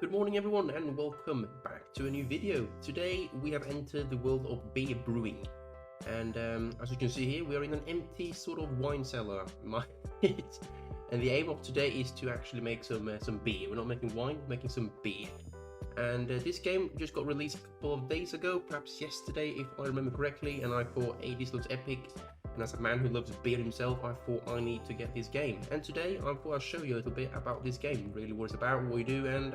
Good morning everyone and welcome back to a new video. Today we have entered the world of beer brewing, and as you can see here we are in an empty sort of wine cellar. And the aim of today is to actually make some beer. We're not making wine, we're making some beer. And this game just got released a couple of days ago, perhaps yesterday if I remember correctly, and I thought, hey, this looks epic. And as a man who loves beer himself, I thought I need to get this game. And today I thought I'll show you a little bit about this game, really what it's about, what we do, and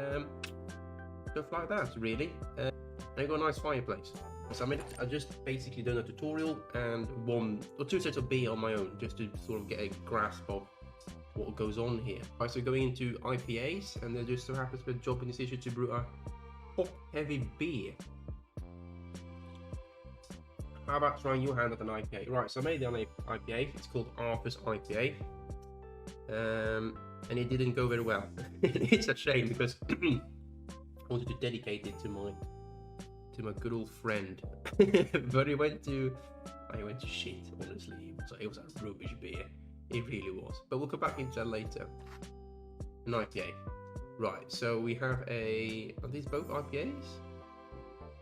stuff like that, really. And I got a nice fireplace. So I just basically done a tutorial and one or two sets of beer on my own, just to sort of get a grasp of what goes on here. Right, so going into IPAs, and there just so happens to be a job in this issue to brew a hop-heavy beer. How about trying your hand at an IPA? Right, so I made the IPA. It's called Arthur's IPA, and it didn't go very well. It's a shame because I wanted to dedicate it to my good old friend, but it went to shit. Honestly, it was a rubbish beer. It really was. But we'll come back into that later. An IPA, right? So we have are these both IPAs?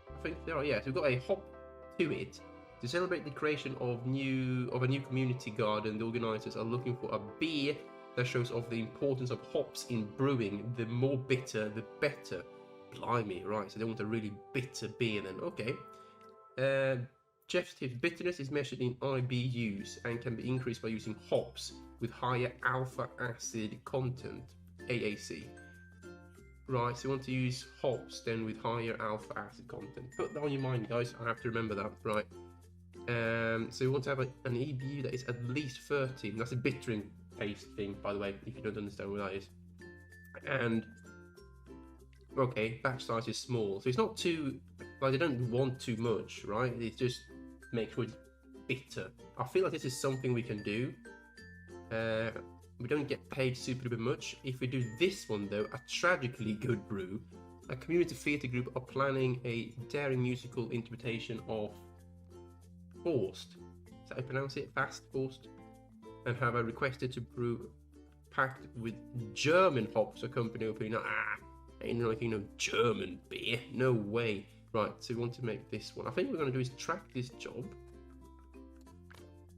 I think they are. Yeah. So we've got a hop to it. To celebrate the creation of a new community garden, the organizers are looking for a beer that shows off the importance of hops in brewing. The more bitter, the better. Blimey, right? So they want a really bitter beer then. Okay. Chef's tips: bitterness is measured in IBUs and can be increased by using hops with higher alpha acid content, AAC. Right, so you want to use hops then with higher alpha acid content. Put that on your mind, guys. I have to remember that, right? So you want to have an EBU that is at least 13. That's a bittering taste thing, by the way, if you don't understand what that is. And okay, batch size is small, so it's not too, like, they don't want too much, right? It just makes sure it's bitter. I feel like this is something we can do. We don't get paid super duper much. If we do this one though, a tragically good brew, a community theatre group are planning a daring musical interpretation of Faust. Is that how you pronounce it? Faust? And have I requested to brew packed with German hops accompany opening. Ain't making no German beer. No way. Right, so we want to make this one. I think what we're going to do is track this job.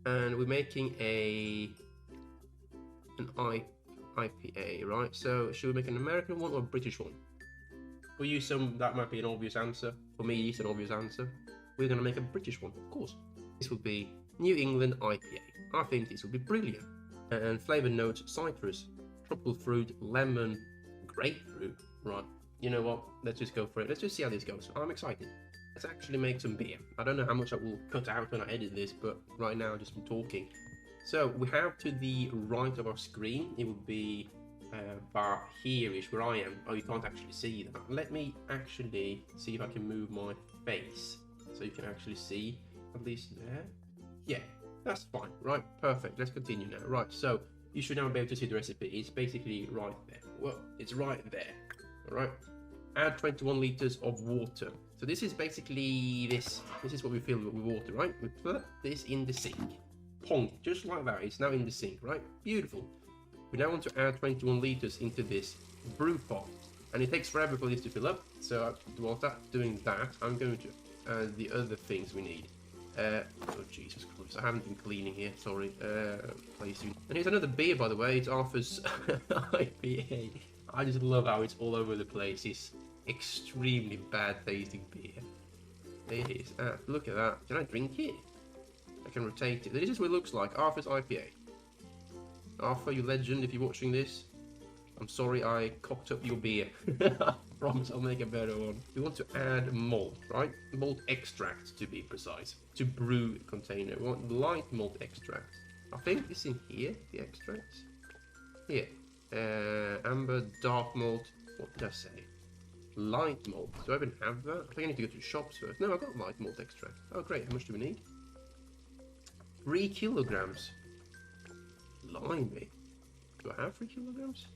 And we're making an IPA, right? So should we make an American one or a British one? We'll use some, that might be an obvious answer. For me, it's an obvious answer. We're going to make a British one, of course. This will be New England IPA. I think this will be brilliant. And flavor notes: citrus, tropical fruit, lemon, grapefruit. Right, you know what? Let's just go for it. Let's just see how this goes. I'm excited. Let's actually make some beer. I don't know how much I will cut out when I edit this, but right now I've just been talking. So we have to the right of our screen, it will be about here-ish where I am. Oh, you can't actually see that. Let me actually see if I can move my face so you can actually see at least there. Yeah, that's fine. Right, perfect. Let's continue now. Right, so you should now be able to see the recipe. It's basically right there. Well, it's right there. All right. Add 21 liters of water. So this is basically this. This is what we fill with water, right? We put this in the sink. Pong, just like that. It's now in the sink, right? Beautiful. We now want to add 21 liters into this brew pot, and it takes forever for this to fill up. So while that's doing that, I'm going to add the other things we need. Oh Jesus Christ! I haven't been cleaning here. Sorry. And here's another beer, by the way. It's Arthur's IPA. I just love how it's all over the place. It's extremely bad tasting beer. There it is. Look at that. Can I drink it? I can rotate it. This is what it looks like. Arthur's IPA. Arthur, you legend, if you're watching this, I'm sorry I cocked up your beer. I promise I'll make a better one. We want to add malt, right? Malt extract, to be precise. To brew container. We want light malt extract. I think it's in here, the extracts. Here. Amber, dark malt. What did I say? Light malt. Do I even have that? I think I need to go to the shops first. No, I've got light malt extract. Oh, great. How much do we need? 3 kilograms. Blimey. Do I have 3 kilograms?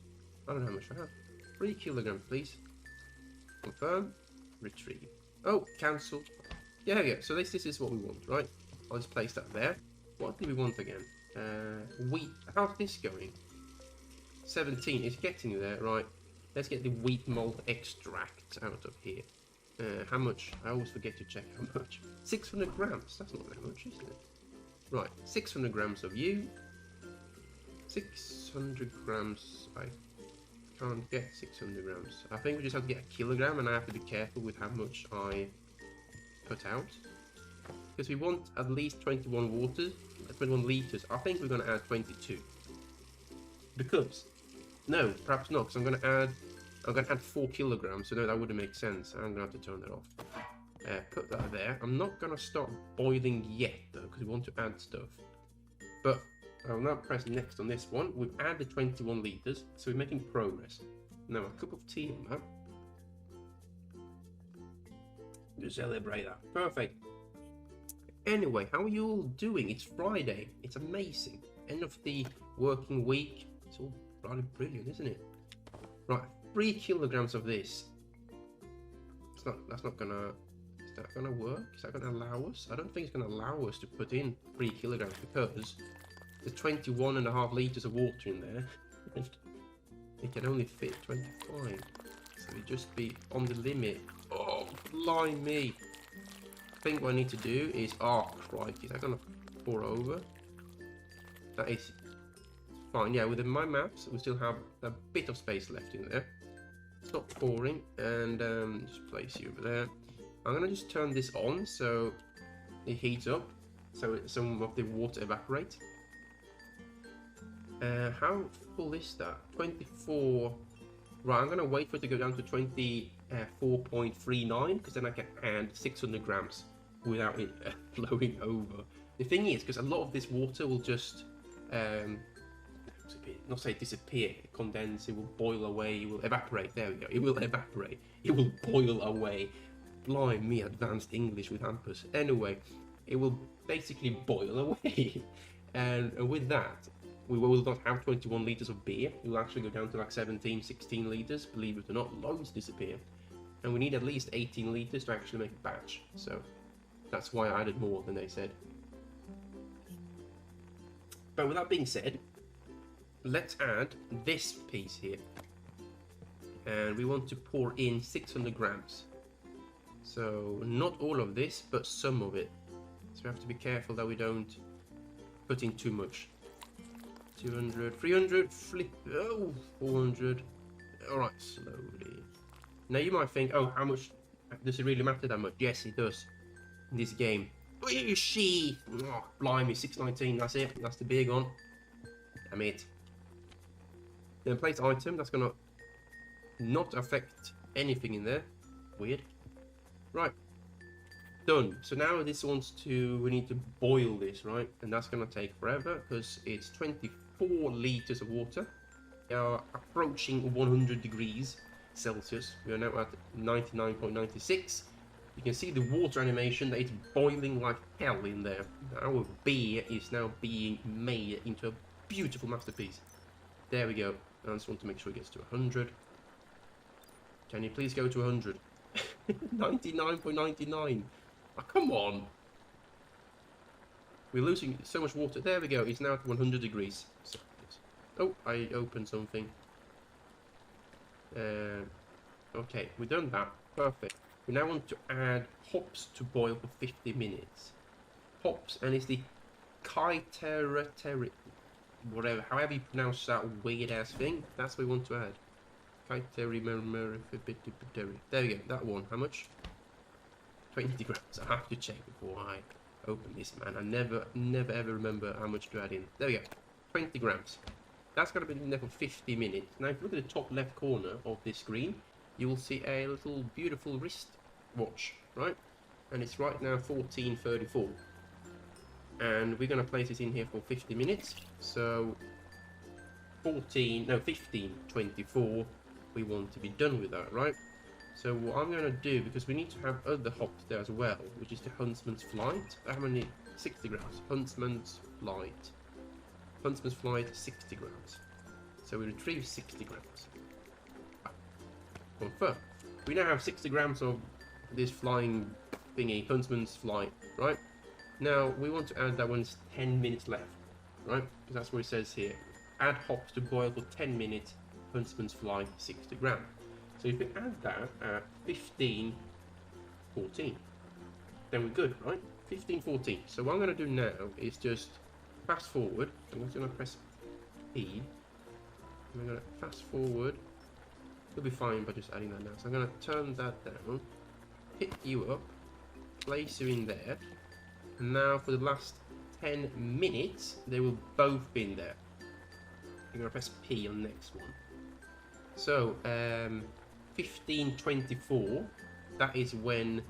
I don't know how much I have. 3 kilograms, please. Confirm. Retrieve. Oh, cancel. Yeah. So this is what we want, right? I'll just place that there. What do we want again? Wheat. How's this going? 17. It's getting there, right? Let's get the wheat malt extract out of here. How much? I always forget to check how much. 600 grams. That's not that much, isn't it? Right, 600 grams of you. 600 grams. I can't get 600 grams. I think we just have to get a kilogram, and I have to be careful with how much I put out. Because we want at least 21 liters. I think we're going to add 22. Because, no, perhaps not, because I'm going to add 4 kilograms, so no, that wouldn't make sense. I'm going to have to turn that off. Put that there. I'm not going to start boiling yet, though, because we want to add stuff. But I'll now press next on this one. We've added 21 liters, so we're making progress. Now, a cup of tea on that. To celebrate that. Perfect. Anyway, how are you all doing? It's Friday. It's amazing. End of the working week. It's all bloody brilliant, isn't it? Right, 3 kilograms of this. That's not gonna. Is that gonna work? Is that gonna allow us? I don't think it's gonna allow us to put in 3 kilograms because there's 21.5 liters of water in there. It can only fit 25, so it just be on the limit. Oh, blimey! I think what I need to do is, oh crikey, is that gonna pour over? That is fine. Yeah, within my maps, we still have a bit of space left in there. Stop pouring, and just place you over there. I'm gonna just turn this on so it heats up, so some of the water evaporates. How full is that? 24. Right, I'm gonna wait for it to go down to 24.39 because then I can add 600 grams without it flowing over. The thing is, because a lot of this water will just not say disappear, condense, it will boil away, it will evaporate. There we go. It will evaporate. It will boil away. Blimey, advanced English with Hampus. Anyway, it will basically boil away, and with that, we will not have 21 liters of beer. It will actually go down to like 17, 16 liters. Believe it or not, loads disappear. And we need at least 18 liters to actually make a batch. So that's why I added more than they said. But with that being said, let's add this piece here. And we want to pour in 600 grams. So not all of this, but some of it. So we have to be careful that we don't put in too much. 200, 300, flip, oh, 400. Alright, slowly. Now you might think, oh, how much, does it really matter that much? Yes, it does, in this game. Where is she? Oh, blimey, 619, that's it, that's the big one. Damn it. Then place item, that's gonna not affect anything in there. Weird. Right. Done. So now we need to boil this, right? And that's gonna take forever because it's 24 liters of water. We are approaching 100 degrees Celsius. We are now at 99.96. You can see the water animation that it's boiling like hell in there. Our beer is now being made into a beautiful masterpiece. There we go. I just want to make sure it gets to 100. Can you please go to 100? 99.99. Oh, come on. We're losing so much water. There we go. It's now at 100 degrees. Oh, I opened something. Okay, we've done that. Perfect. We now want to add hops to boil for 50 minutes. Hops, and it's the whatever, however you pronounce that weird ass thing, that's what we want to add. There we go, that one. How much? 20 grams. I have to check before I open this, man. I never ever remember how much to add in. There we go. 20 grams. That's going to be in there for 50 minutes. Now, if you look at the top left corner of this screen, you will see a little beautiful wrist watch, right? And it's right now 14:34. And we're going to place it in here for 50 minutes. So 15:24, we want to be done with that, right? So what I'm going to do, because we need to have other hops there as well, which is the Huntsman's Flight. How many? 60 grams. Huntsman's Flight. Huntsman's Flight, 60 grams. So we retrieve 60 grams. Confirm. We now have 60 grams of this flying thingy, Huntsman's Flight, right? Now, we want to add that when it's 10 minutes left, right? Because that's what it says here. Add hops to boil for 10 minutes Huntsman's Fly 60 gram. So if we add that at 15, 14, then we're good, right? 15, 14. So what I'm going to do now is just fast forward. I'm just going to press P. I'm going to fast forward. We'll be fine by just adding that now. So I'm going to turn that down, pick you up, place you in there, and now for the last 10 minutes, they will both be in there. I'm going to press P on the next one. So, 15:24, that is when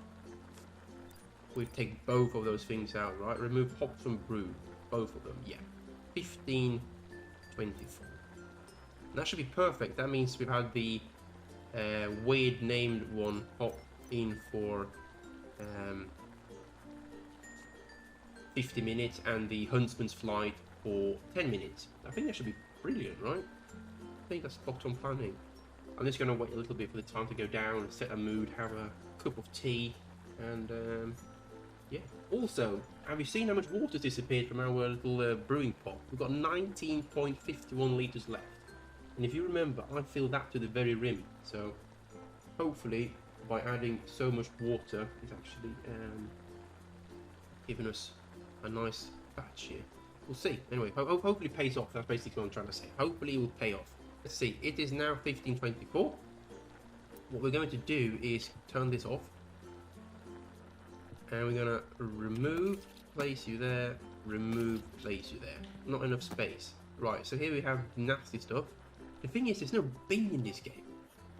we take both of those things out, right? Remove hops from brew, both of them, yeah. 15:24. That should be perfect. That means we've had the weird named one hop in for 50 minutes and the Huntsman's Flight for 10 minutes. I think that should be brilliant, right? I think that's spot on planning. I'm just going to wait a little bit for the time to go down, set a mood, have a cup of tea, and yeah. Also, have you seen how much water's disappeared from our little brewing pot? We've got 19.51 litres left. And if you remember, I filled that to the very rim. So hopefully, by adding so much water, it's actually giving us a nice batch here. We'll see. Anyway, hopefully it pays off. That's basically what I'm trying to say. Hopefully it will pay off. Let's see. It is now 15:24. What we're going to do is turn this off. And we're going to remove, place you there, remove, place you there. Not enough space. Right, so here we have nasty stuff. The thing is, there's no bin in this game.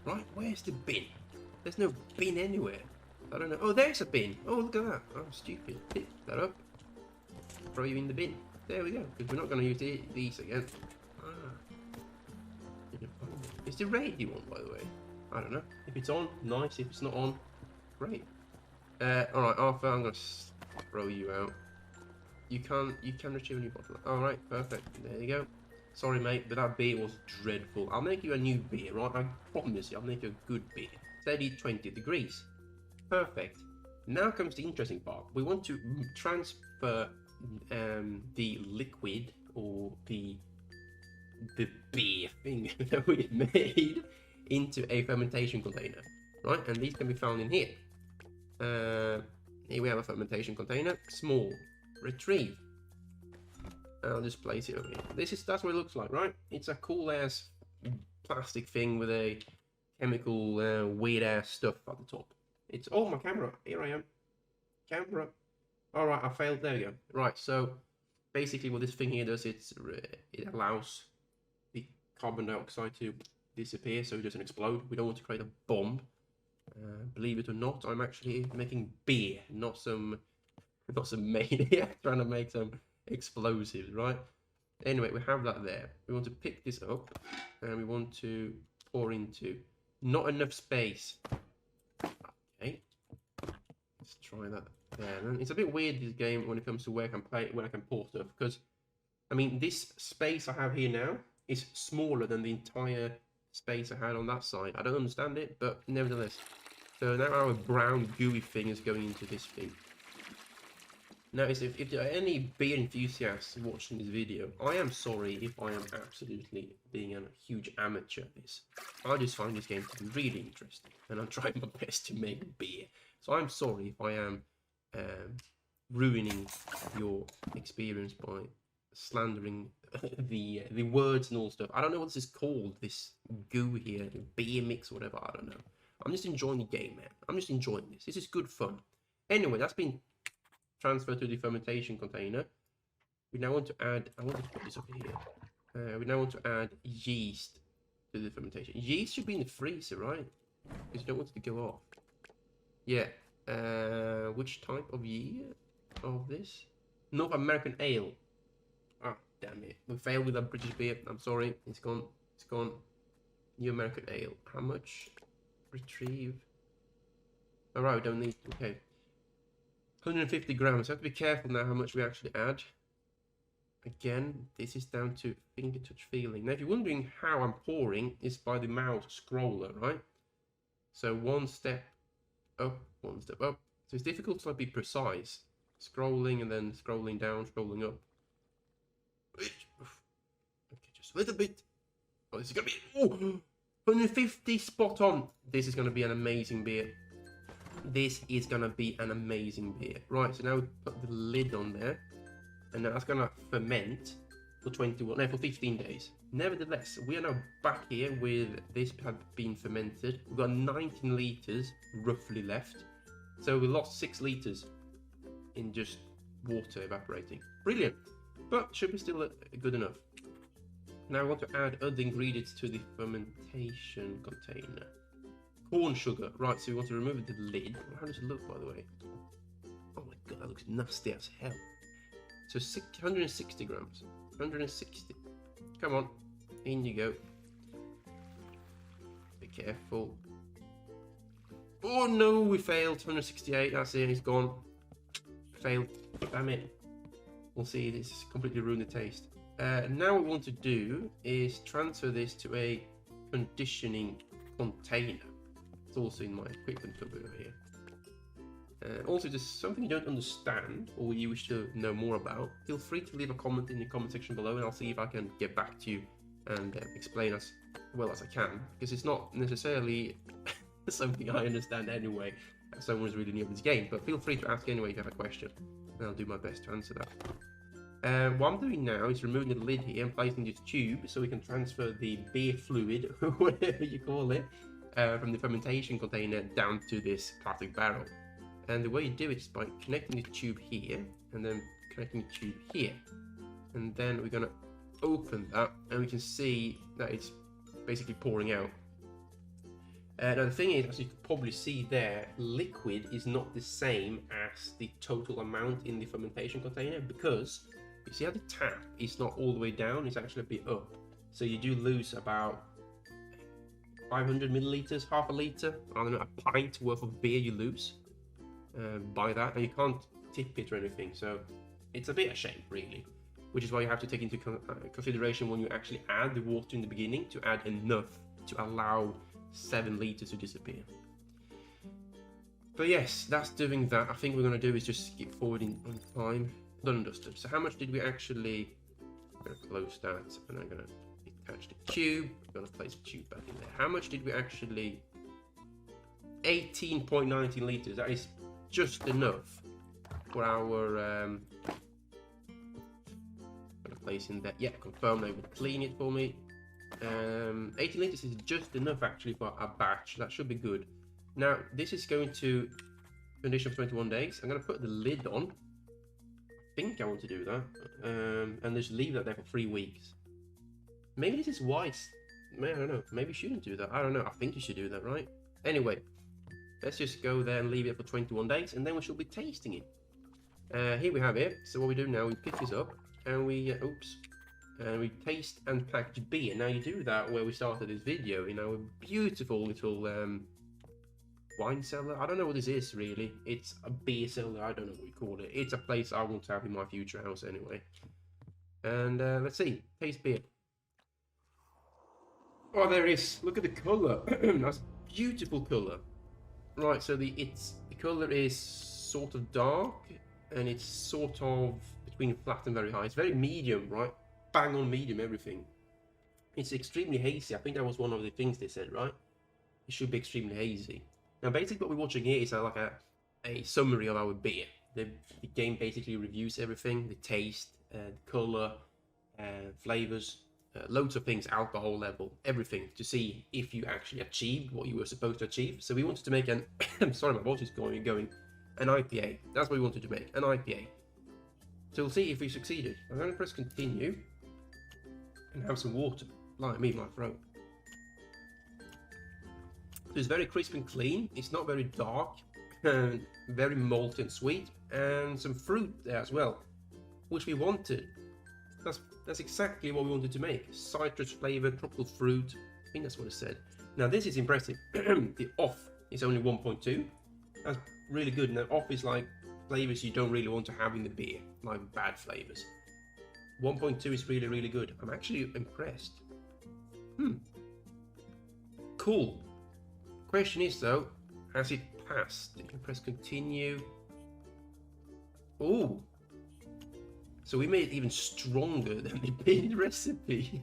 Right, where's the bin? There's no bin anywhere. I don't know. Oh, there's a bin. Oh, look at that. I'm stupid. Pick that up. Throw you in the bin. There we go. Because we're not going to use these again. Is the radio on, by the way? I don't know. If it's on, nice. If it's not on, great. Alright, Arthur, I'm going to throw you out. You can retrieve a new bottle. Alright, perfect. There you go. Sorry, mate, but that beer was dreadful. I'll make you a new beer, right? I promise you, I'll make you a good beer. Steady 20 degrees. Perfect. Now comes the interesting part. We want to transfer the liquid or the beer thing that we made into a fermentation container, right? And these can be found in here. Here we have a fermentation container, small, retrieve. I'll just place it over here. That's what it looks like, right? It's a cool ass plastic thing with a chemical weird ass stuff at the top. It's my camera. Here I am. Camera. All right, I failed. There we go. Right, so basically what this thing here does, it allows the carbon dioxide to disappear so it doesn't explode. We don't want to create a bomb. Believe it or not, I'm actually making beer, not some maniac trying to make some explosives, right? Anyway, we have that there. We want to pick this up and we want to pour into. Not enough space. Okay, let's try that there. And it's a bit weird, this game, when it comes to where I can pour stuff, because I mean this space I have here now is smaller than the entire space I had on that side. I don't understand it, but nevertheless. So now our brown gooey thing is going into this thing. Now, if there are any beer enthusiasts watching this video, I am sorry if I am absolutely being a huge amateur at this. I just find this game to be really interesting, and I'm trying my best to make beer. So I'm sorry if I am ruining your experience by slandering the words and all stuff. I don't know what this is called, this goo here, beer mix or whatever, I don't know. I'm just enjoying the game, man. I'm just enjoying this. This is good fun. Anyway, that's been transferred to the fermentation container. We now want to add, I want to put this over here. We now want to add yeast to the fermentation. Yeast should be in the freezer, right? Because you don't want it to go off. Yeah. Which type of year of this? North American ale. Ah, damn it. We failed with a British beer. I'm sorry. It's gone. It's gone. New American ale. How much? Retrieve. Alright, we don't need. Okay. 150 grams. I have to be careful now how much we actually add. Again, this is down to finger touch feeling. Now, if you're wondering how I'm pouring, it's by the mouse scroller, right? So one step up, one step up. So it's difficult to be precise. Scrolling and then scrolling down, scrolling up. Okay, just a little bit. Oh, this is going to be 150 spot on. This is going to be an amazing beer. This is going to be an amazing beer. Right, so now we put the lid on there. And now that's going to ferment for 15 days. Nevertheless, we are now back here with this had been fermented. We've got 19 litres roughly left. So we lost 6 litres in just water evaporating. Brilliant. But should be still good enough. Now I want to add other ingredients to the fermentation container. Corn sugar. Right, so we want to remove the lid. How does it look, by the way? Oh my god, that looks nasty as hell. So 160 grams. 160. Come on. In you go. Be careful. Oh no, we failed. 168. That's it. It's gone. Failed. Damn it. We'll see. This completely ruined the taste. Now what we want to do is transfer this to a conditioning container. It's also in my equipment cupboard over here. Also, if there's something you don't understand or you wish to know more about, feel free to leave a comment in the comment section below, and I'll see if I can get back to you and explain as well as I can, because it's not necessarily something I understand anyway, as someone who's really new to this game, but feel free to ask anyway if you have a question, and I'll do my best to answer that. What I'm doing now is removing the lid here and placing this tube so we can transfer the beer fluid, whatever you call it, from the fermentation container down to this plastic barrel. And the way you do it is by connecting the tube here and then connecting the tube here. And then we're going to open that and we can see that it's basically pouring out. Now the thing is, as you can probably see there, liquid is not the same as the total amount in the fermentation container, because you see how the tap is not all the way down, it's actually a bit up. So you do lose about 500 milliliters, half a litre, I don't know, a pint worth of beer you lose by that, and you can't tip it or anything, so it's a bit a shame really, which is why you have to take into consideration when you actually add the water in the beginning to add enough to allow 7 litres to disappear. But yes, that's doing that. I think we're going to do is just skip forward in time. Done and dusted. So how much did we actually... I'm going to close that and I'm going to attach the tube. I'm going to place the tube back in there. How much did we actually... 18.19 litres. That is just enough for our... I'm going to place in there. Yeah, confirm they would clean it for me. 18 litres is just enough actually for a batch. That should be good. Now, this is going to condition for 21 days. I'm going to put the lid on. I think I want to do that. And just leave that there for 3 weeks. Maybe this is wise. I don't know. Maybe you shouldn't do that. I don't know. I think you should do that, right? Anyway, let's just go there and leave it for 21 days, and then we shall be tasting it. Here we have it. So what we do now, we pick this up, and we, we taste and package beer. Now you do that where we started this video in our beautiful little wine cellar. I don't know what this is really. It's a beer cellar. I don't know what we call it. It's a place I want to have in my future house anyway. And let's see. Taste beer. Oh, there it is. Look at the colour. That's beautiful colour. Right, so the colour is sort of dark, and it's sort of between flat and very high. It's very medium, right? Bang on medium, everything. It's extremely hazy. I think that was one of the things they said, right? It should be extremely hazy. Now, basically what we're watching here is like a summary of our beer. The game basically reviews everything, the taste, the colour, flavours, loads of things, alcohol level, everything, to see if you actually achieved what you were supposed to achieve. So we wanted to make an, I'm sorry, my voice is going, an IPA. That's what we wanted to make, an IPA. So we'll see if we succeeded. I'm going to press continue and have some water. Like me, my throat. So it's very crisp and clean. It's not very dark, and very malty and sweet, and some fruit there as well, which we wanted. That's exactly what we wanted to make. Citrus flavored, tropical fruit. I think that's what it said. Now this is impressive. The off is only 1.2. That's really good. Now off is like flavors you don't really want to have in the beer, like bad flavors. 1.2 is really, really good. I'm actually impressed. Cool. Question is though, has it passed? You can press continue. Oh, so we made it even stronger than the beer recipe.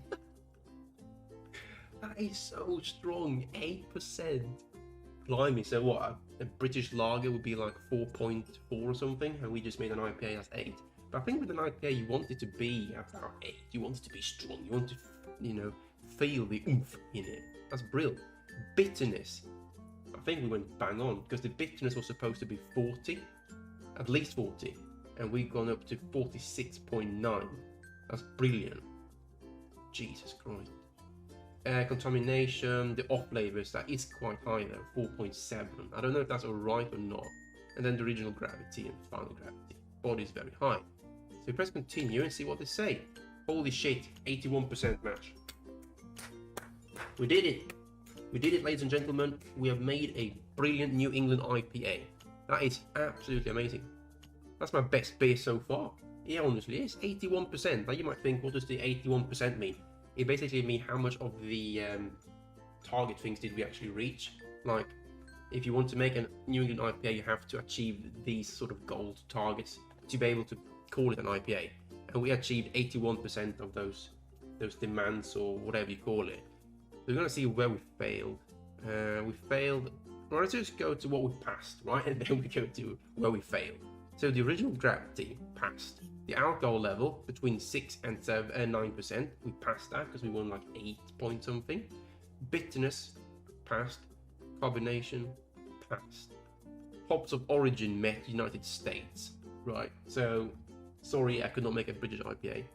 That is so strong. 8%. Blimey. So what? A British lager would be like 4.4 or something, and we just made an IPA that's 8. But I think with an IPA, you want it to be about 8. You want it to be strong. You want to, feel the oomph in it. That's brilliant. Bitterness. I think we went bang on, because the bitterness was supposed to be 40, at least 40, and we've gone up to 46.9. That's brilliant. Jesus Christ. Contamination, the off flavors, that is quite high though, 4.7. I don't know if that's alright or not. And then the original gravity and final gravity. Body is very high. So we press continue and see what they say. Holy shit, 81% match. We did it. We did it, ladies and gentlemen. We have made a brilliant New England IPA. That is absolutely amazing. That's my best beer so far. Yeah, honestly, it's 81%. Now you might think, what does the 81% mean? It basically means how much of the target things did we actually reach. Like, if you want to make a New England IPA, you have to achieve these sort of gold targets to be able to call it an IPA. And we achieved 81% of those demands, or whatever you call it. We're going to see where we failed. We failed. Well, let's just go to what we passed, right? And then we go to where we failed. So the original gravity passed. The alcohol level between 6 and 9%, we passed that because we won like 8 point something. Bitterness passed. Carbonation passed. Hops of origin met United States, right? So sorry, I could not make a British IPA.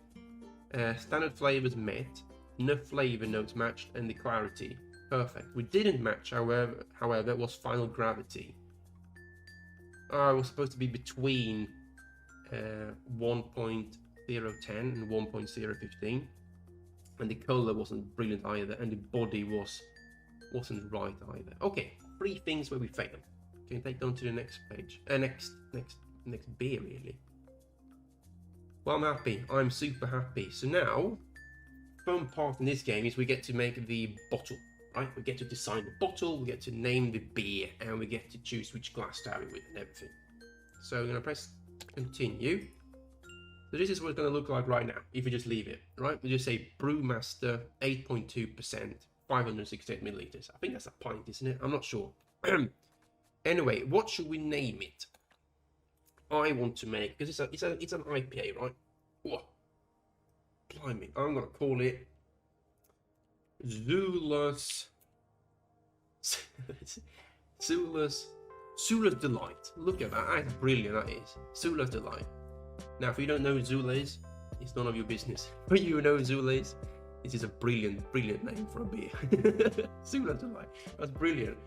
Standard flavors met. No flavor notes matched, and the clarity perfect. We didn't match, however, was final gravity. It was supposed to be between 1.010 and 1.015, and the color wasn't brilliant either, and the body wasn't right either. Okay, 3 things where we failed. Can you take on to the next page? Next beer, really. Well, I'm happy. I'm super happy. So now, fun part in this game is we get to make the bottle, right? We get to design the bottle, we get to name the beer, and we get to choose which glass to have it with and everything. So I'm going to press continue. So this is what it's going to look like right now, if you just leave it, right? We just say Brewmaster 8.2%, 568 milliliters. I think that's a pint, isn't it? I'm not sure. Anyway, what should we name it? I want to make, because it's an IPA, right? Whoa. Blimey, I'm going to call it Zula's Delight. Look at that. That's brilliant, that is. Zula's Delight. Now, if you don't know who Zula is, it's none of your business. But you know who Zula is. This is a brilliant name for a beer. Zula's Delight. That's brilliant.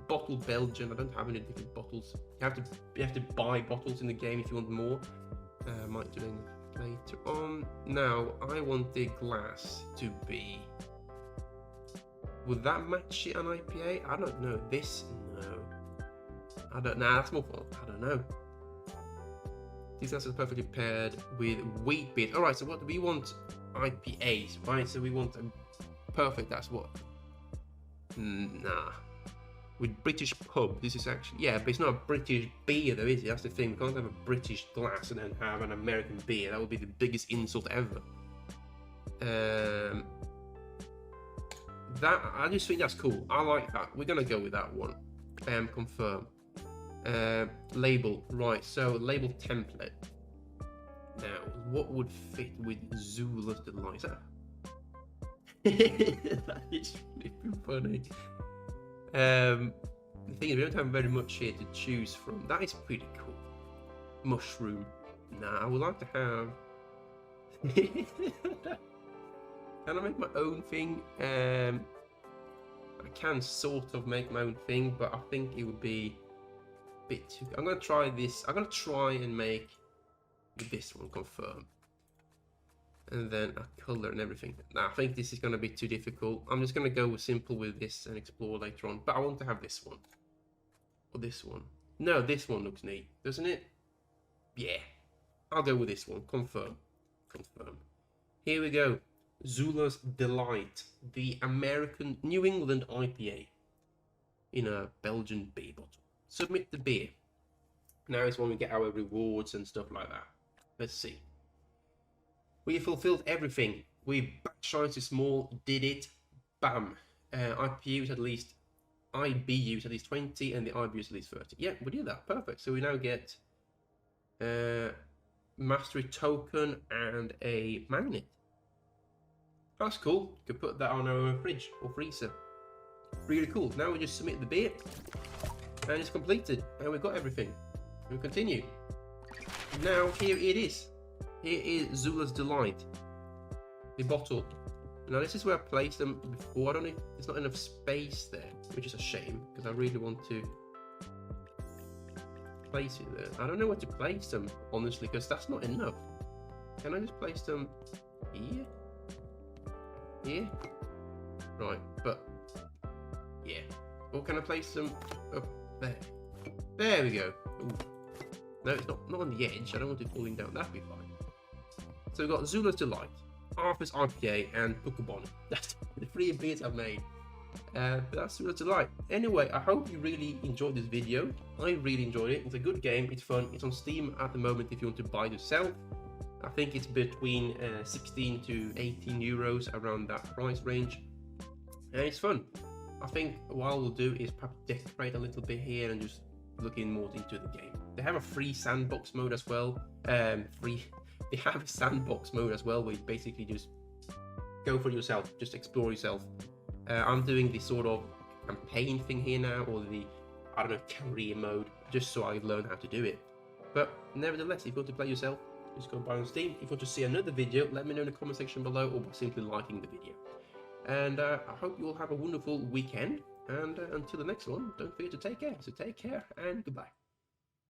Bottle Belgian. I don't have any different bottles. You have to buy bottles in the game if you want more. Might do it later on. Now, I want the glass to be... Would that match it an IPA? I don't know. This? No. I don't know. That's more fun. I don't know. These glasses are perfectly paired with wheat beer. Alright, so what do we want? IPAs, right? So we want a perfect, that's what? Nah. With British pub, this is actually... Yeah, but it's not a British beer though, is it? That's the thing. We can't have a British glass and then have an American beer. That would be the biggest insult ever. I just think that's cool. I like that. We're gonna go with that one. Confirm. Label, right? So label template. Now, what would fit with Zula's Delight? That is flipping funny. The thing is, we don't have very much here to choose from. That is pretty cool. Mushroom. Nah, I would like to have. Can I make my own thing? I can sort of make my own thing, but I think it would be a bit too... I'm going to try this. I'm going to try and make this one, confirm. And then a color and everything. Nah, I think this is going to be too difficult. I'm just going to go simple with this and explore later on. But I want to have this one. Or this one. No, this one looks neat, doesn't it? Yeah. I'll go with this one. Confirm. Confirm. Here we go. Zula's Delight, the American New England IPA in a Belgian beer bottle. Submit the beer. Now is when we get our rewards and stuff like that. Let's see. We fulfilled everything. We backshot to small, did it. bam. IBUs at least 20, and the IBUs at least 30. Yeah, we did that. Perfect. So we now get mastery token and a magnet. That's cool. You could put that on our fridge or freezer. Really cool. Now we just submit the beer, and it's completed, and we've got everything. We continue. Now here it is. Here is Zula's Delight, the bottle. Now this is where I placed them before. I don't know if there's not enough space there, which is a shame because I really want to place it there. I don't know where to place them honestly because that's not enough. Can I just place them here? Here? Right, but yeah. Or can I place them up there? There we go. Ooh. No, it's not on the edge. I don't want it falling down. That'd be fine. So we've got Zula's Delight, Arthur's IPA, and Pokemon. That's the 3 beers I've made. But that's Zula's Delight. Anyway, I hope you really enjoyed this video. I really enjoyed it. It's a good game. It's fun. It's on Steam at the moment if you want to buy it yourself. I think it's between 16 to 18 euros, around that price range. And it's fun. I think what we'll do is perhaps decorate a little bit here and just looking more into the game. They have a free sandbox mode as well. They have a sandbox mode as well where you basically just go for yourself, just explore yourself. I'm doing this sort of campaign thing here now, or the, I don't know, career mode, just so I learn how to do it. But nevertheless, if you want to play yourself, just go buy on Steam. If you want to see another video, let me know in the comment section below, or by simply liking the video. And I hope you all have a wonderful weekend. And until the next one, don't forget to take care. So take care and goodbye.